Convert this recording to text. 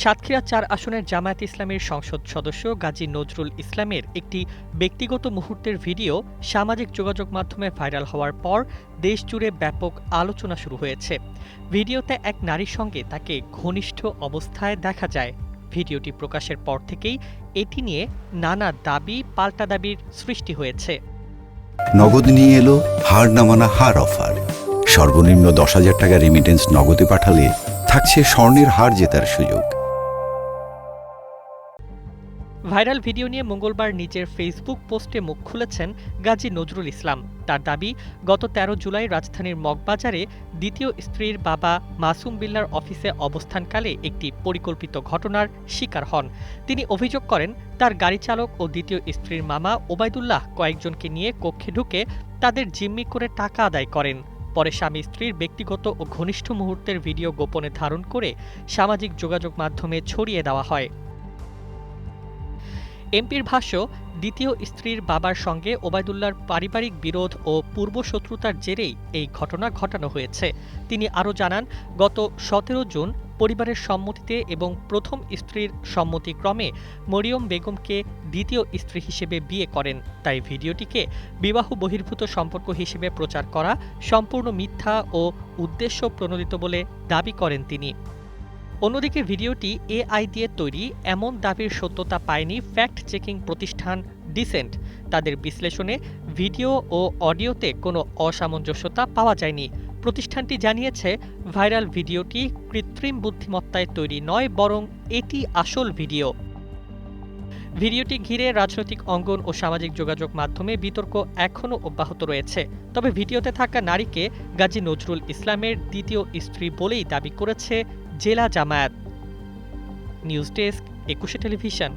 সাতক্ষীরা ৪ আসনের জামায়াত ইসলামীর সংসদ সদস্য গাজী নজরুল ইসলামের একটি ব্যক্তিগত মুহূর্তের ভিডিও সামাজিক যোগাযোগ মাধ্যমে ভাইরাল হওয়ার পর দেশজুড়ে ব্যাপক আলোচনা শুরু হয়েছে। ভিডিওতে এক নারীর সঙ্গে তাকে ঘনিষ্ঠ অবস্থায় দেখা যায়। ভিডিওটি প্রকাশের পর থেকেই এটি নিয়ে নানা দাবি পাল্টা দাবির সৃষ্টি হয়েছে। নগদ নিয়ে এলো হার না মানা হার অফার। সর্বনিম্ন 10,000 টাকা রেমিটেন্স নগদে পাঠালে থাকছে স্বর্ণের হার জেতার সুযোগ। ভাইরাল ভিডিও নিয়ে মঙ্গলবার নিজের ফেসবুক পোস্টে মুখ খুলেছেন গাজী নজরুল ইসলাম। তার দাবি, গত ১৩ জুলাই রাজধানীর মগবাজারে দ্বিতীয় স্ত্রীর বাবা মাসুম বিল্লার অফিসে অবস্থানকালে একটি পরিকল্পিত ঘটনার শিকার হন। তিনি অভিযোগ করেন, তার গাড়ি চালক ও দ্বিতীয় স্ত্রীর মামা ওবায়দুল্লাহ কয়েকজনকে নিয়ে কক্ষে ঢুকে তাদের জিম্মি করে টাকা আদায় করেন। পরে স্বামী স্ত্রীর ব্যক্তিগত ও ঘনিষ্ঠ মুহূর্তের ভিডিও গোপনে ধারণ করে সামাজিক যোগাযোগ মাধ্যমে ছড়িয়ে দেওয়া হয়। এমপির ভাষ্য, দ্বিতীয় স্ত্রীর বাবার সঙ্গে ওবায়দুল্লাহর পারিবারিক বিরোধ ও পূর্বশত্রুতার জেরেই এই ঘটনা ঘটানো হয়েছে। তিনি আরও জানান, গত ১৭ জুন পরিবারের সম্মতিতে এবং প্রথম স্ত্রীর সম্মতিক্রমে মরিয়ম বেগমকে দ্বিতীয় স্ত্রী হিসেবে বিয়ে করেন। তাই ভিডিওটিকে বিবাহ বহির্ভূত সম্পর্ক হিসেবে প্রচার করা সম্পূর্ণ মিথ্যা ও উদ্দেশ্য প্রণোদিত বলে দাবি করেন তিনি। অন্যদিকে ভিডিওটি এআই দিয়ে তৈরি এমন দাবির সত্যতা পায়নি ফ্যাক্ট চেকিং প্রতিষ্ঠান ডিসেন্ট। তাদের বিশ্লেষণে ভিডিও ও অডিওতে কোনো অসামঞ্জস্যতা পাওয়া যায়নি। প্রতিষ্ঠানটি জানিয়েছে, ভাইরাল ভিডিওটি কৃত্রিম বুদ্ধিমত্তায় তৈরি নয়, বরং এটি আসল ভিডিও। ভিডিওটি ঘিরে রাজনৈতিক অঙ্গন ও সামাজিক যোগাযোগ মাধ্যমে বিতর্ক এখনও অব্যাহত রয়েছে। তবে ভিডিওতে থাকা নারীকে গাজী নজরুল ইসলামের দ্বিতীয় স্ত্রী বলেই দাবি করেছে জেলা জামায়াত। News desk, ২১ television.